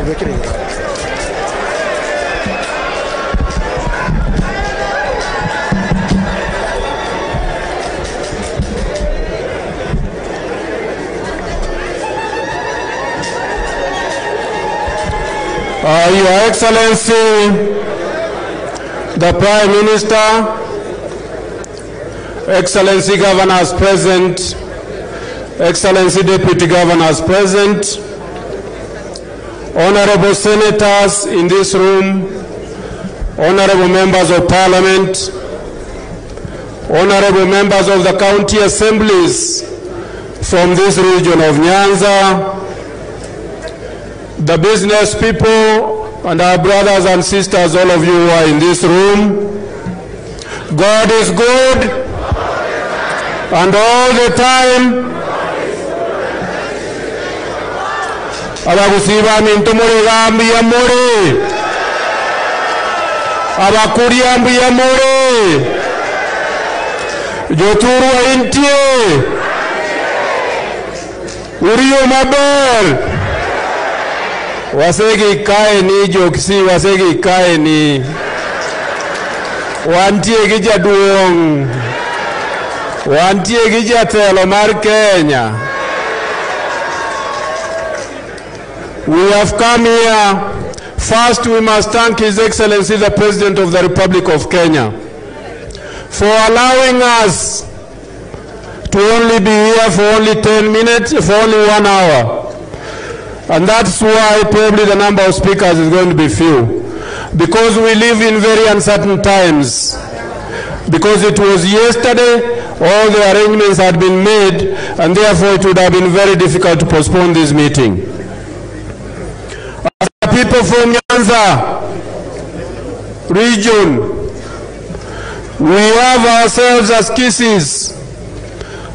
Your Excellency, the Prime Minister, Excellency Governors present, Excellency Deputy Governors present, Honorable Senators in this room, Honorable Members of Parliament, Honorable Members of the County Assemblies from this region of Nyanza, the business people and our brothers and sisters, all of you who are in this room. God is good, and all the time. Abagusiba mintumure gambi ya more. Abakuri ambi ya more. Joturu wa intie. Uriyo maber. Wasegi kae ni jokisi, wasegi kae ni wantie gija duong, wantie gija telo mar Kenya. We have come here. First, we must thank His Excellency the President of the Republic of Kenya for allowing us to only be here for only 10 minutes, for only 1 hour. And that's why probably the number of speakers is going to be few. Because we live in very uncertain times. Because it was yesterday, all the arrangements had been made, and therefore it would have been very difficult to postpone this meeting. As the people from Nyanza region, we have ourselves as Kisses.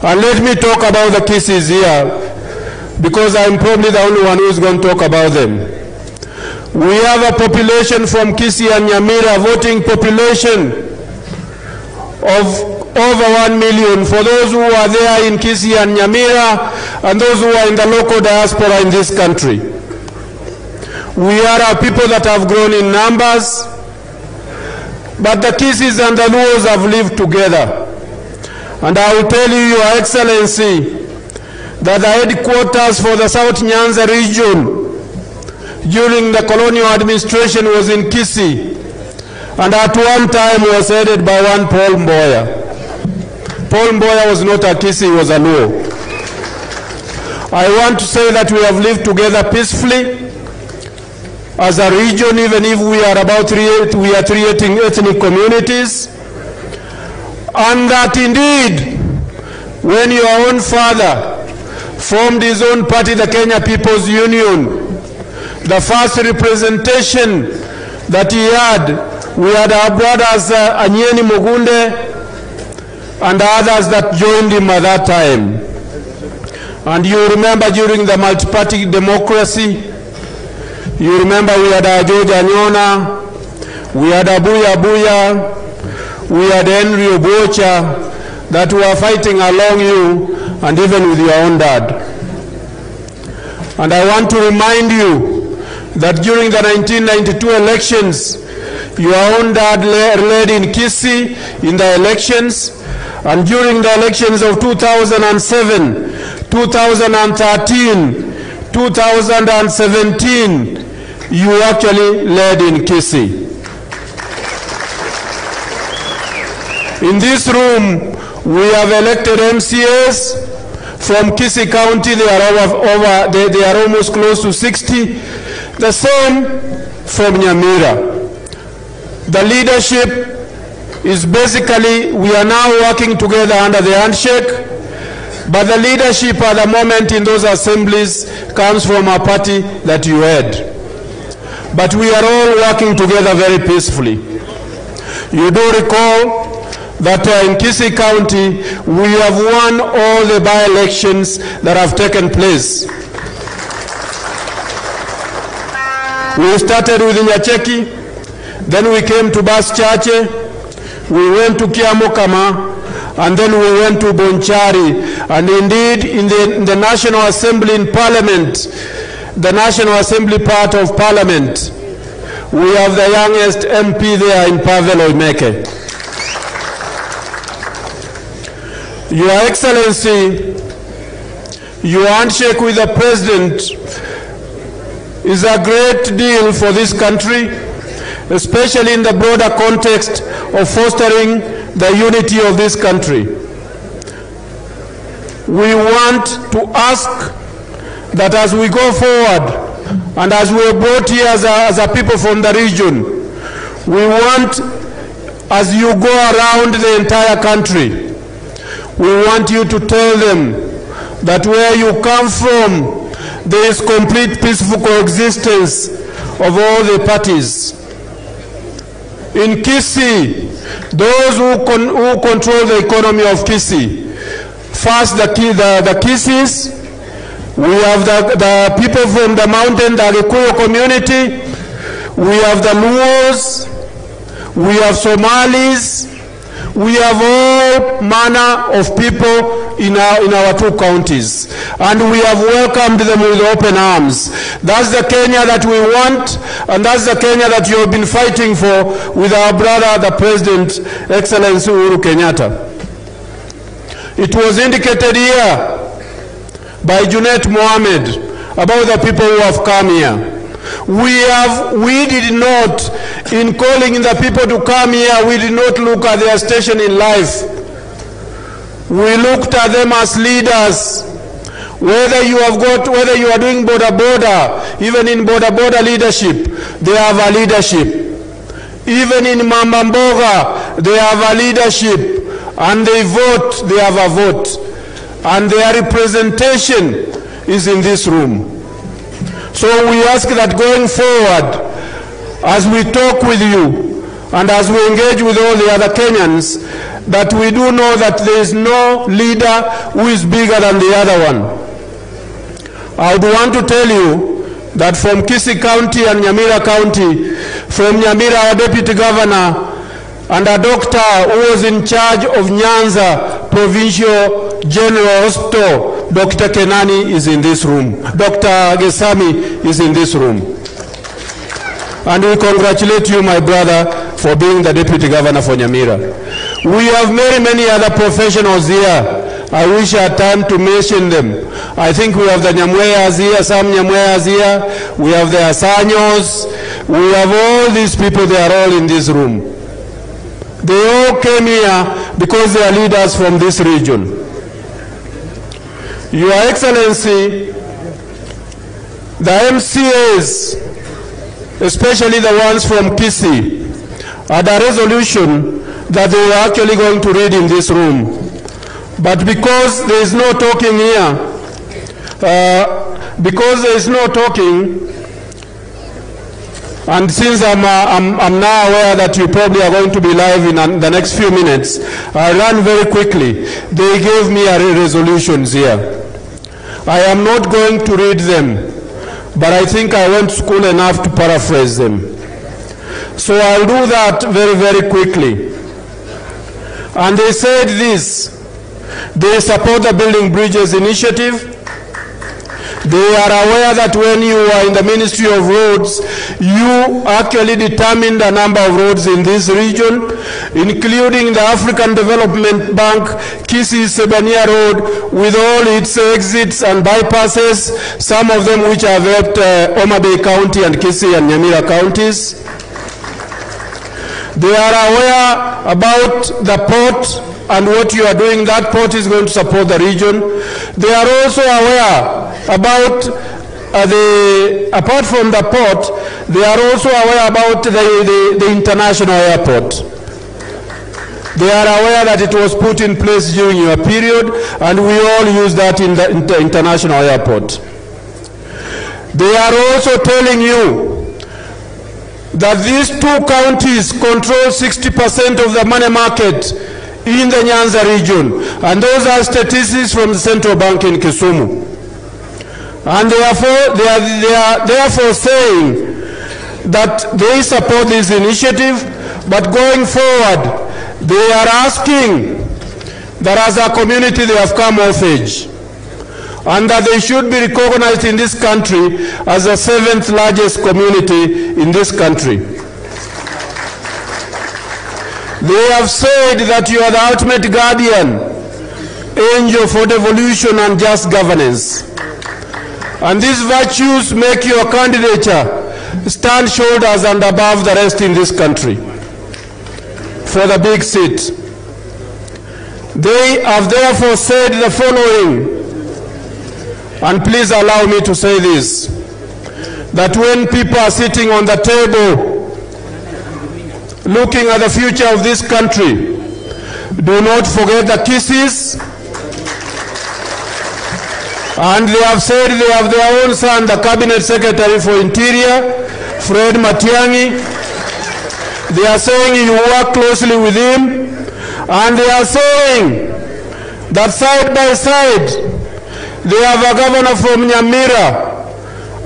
And let me talk about the Kisses here, because I'm probably the only one who is going to talk about them. We have a population from Kisii and Nyamira, voting population of over 1 million for those who are there in Kisii and Nyamira and those who are in the local diaspora in this country. We are a people that have grown in numbers, but the Kisis and the Luos have lived together. And I will tell you, Your Excellency, that the headquarters for the South Nyanza region during the colonial administration was in Kisii, and at one time was headed by one Paul Mboya. Paul Mboya was not a Kisii, he was a Luo. I want to say that we have lived together peacefully as a region, even if we are three ethnic communities, and that indeed, when your own father formed his own party, the Kenya People's Union, the first representation that he had, we had our brothers Anyeni Mugunde and others that joined him at that time. And you remember during the multi-party democracy, you remember we had George Anyona, we had Abuya Abuya, we had Henry Obocha that were fighting along you and even with your own dad. And I want to remind you that during the 1992 elections, your own dad led in Kisii in the elections, and during the elections of 2007, 2013, 2017, you actually led in Kisii. In this room, we have elected MCAs from Kisii County. They are almost close to 60. The same from Nyamira. The leadership is basically, we are now working together under the handshake, but the leadership at the moment in those assemblies comes from a party that you had. But we are all working together very peacefully. You do recall that in Kisii County, we have won all the by-elections that have taken place. We started with Nyacheki, then we came to Bas Chache, we went to Kiamokama, and then we went to Bonchari. And indeed, in the National Assembly in Parliament, the National Assembly part of Parliament, we have the youngest MP there in Pavel Oimeke. Your Excellency, your handshake with the President is a great deal for this country, especially in the broader context of fostering the unity of this country. We want to ask that as we go forward, and as we are brought here as a people from the region, we want, as you go around the entire country, we want you to tell them that where you come from, there is complete peaceful coexistence of all the parties. In Kisii, those who control the economy of Kisii, first the Kisiis, we have the people from the mountain, the Gikuyu community, we have the Luos, we have Somalis, we have all manner of people in our two counties. And we have welcomed them with open arms. That's the Kenya that we want, and that's the Kenya that you have been fighting for with our brother, the President, Excellency Uhuru Kenyatta. It was indicated here by Junet Mohammed about the people who have come here. We did not, in calling the people to come here, we did not look at their station in life. We looked at them as leaders. Whether you are doing border, even in border leadership, they have a leadership. Even in Mamamboga, they have a leadership. And they vote, they have a vote. And their representation is in this room. So we ask that going forward, as we talk with you, and as we engage with all the other Kenyans, that we do know that there is no leader who is bigger than the other one. I would want to tell you that from Kisii County and Nyamira County, from Nyamira, our Deputy Governor, and a doctor who was in charge of Nyanza Provincial General Hospital, Dr. Kenani, is in this room. Dr. Gesami is in this room. And we congratulate you, my brother, for being the Deputy Governor for Nyamira. We have many other professionals here. I wish I had time to mention them. I think we have the Nyamweyas here, some Nyamweyas here. We have the Asanyos. We have all these people, they are all in this room. They all came here because they are leaders from this region. Your Excellency, the MCAs, especially the ones from Kisii, had a resolution that they were actually going to read in this room. But because there is no talking here, and since I'm now aware that you probably are going to be live in the next few minutes, I ran very quickly. They gave me a resolutions here. I am not going to read them, but I think I went to school enough to paraphrase them. So I'll do that very quickly. And they said this: they support the Building Bridges initiative. They are aware that when you were in the Ministry of Roads, you actually determined a number of roads in this region, including the African Development Bank Kisii Sebania Road, with all its exits and bypasses, some of them which have helped Homa Bay County and Kisii and Nyamira counties. They are aware about the port and what you are doing. That port is going to support the region. They are also aware about apart from the port, they are also aware about the international airport. They are aware that it was put in place during your period, and we all use that in the international airport. They are also telling you that these two counties control 60% of the money market in the Nyanza region, and those are statistics from the Central Bank in Kisumu. And therefore, they are therefore saying that they support this initiative, but going forward, they are asking that as a community they have come of age. and that they should be recognized in this country as the 7th largest community in this country. They have said that you are the ultimate guardian, angel for devolution and just governance. And these virtues make your candidature stand shoulders and above the rest in this country for the big seat. They have therefore said the following, and please allow me to say this, that when people are sitting on the table looking at the future of this country, do not forget the kisses. And they have said they have their own son, the Cabinet Secretary for Interior, Fred Matiang'i. They are saying you work closely with him. And they are saying that side by side, they have a governor from Nyamira,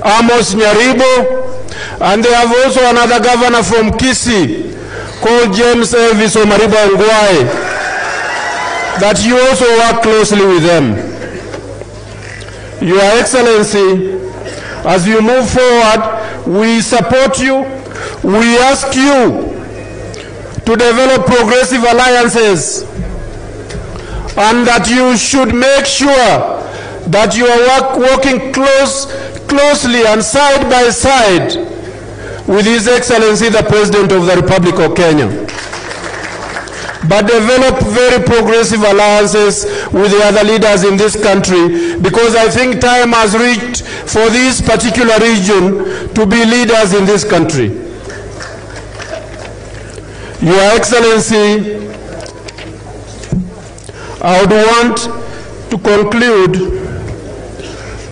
Amos Nyaribo, and they have also another governor from Kisii, called James Elvis Omariba Ongwae, that you also work closely with them. Your Excellency, as you move forward, we support you. We ask you to develop progressive alliances, and that you should make sure that you are working closely and side by side with His Excellency the President of the Republic of Kenya. But develop very progressive alliances with the other leaders in this country, because I think time has reached for this particular region to be leaders in this country. Your Excellency, I would want to conclude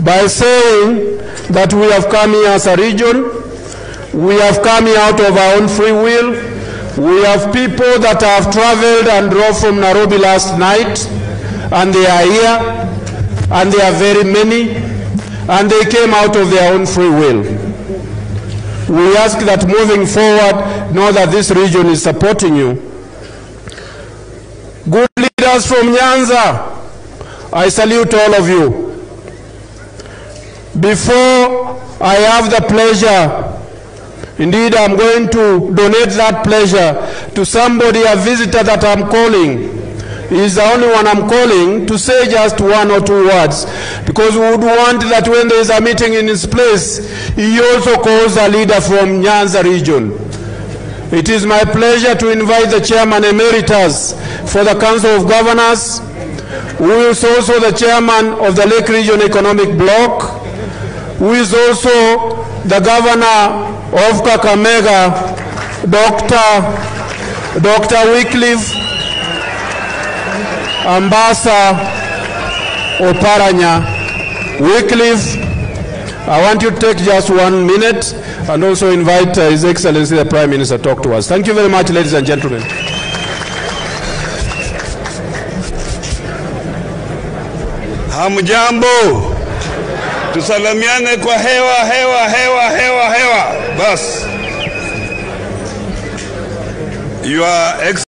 by saying that we have come here as a region. We have come here out of our own free will. We have people that have traveled and drove from Nairobi last night, and they are here, and they are very many, and they came out of their own free will. We ask that moving forward, know that this region is supporting you. Good leaders from Nyanza, I salute all of you. Before I have the pleasure, indeed, I'm going to donate that pleasure to somebody, a visitor that I'm calling. He's the only one I'm calling to say just one or two words, because we would want that when there is a meeting in his place, he also calls a leader from Nyanza region. It is my pleasure to invite the Chairman Emeritus for the Council of Governors, who is also the Chairman of the Lake Region Economic Bloc, who is also the Governor of Kakamega, Dr. Wycliffe Ambassa Oparanya. Wycliffe, I want you to take just 1 minute and also invite His Excellency the Prime Minister to talk to us. Thank you very much, ladies and gentlemen. Hamjambo. Tusalamiane kwa hewa. Bas. Your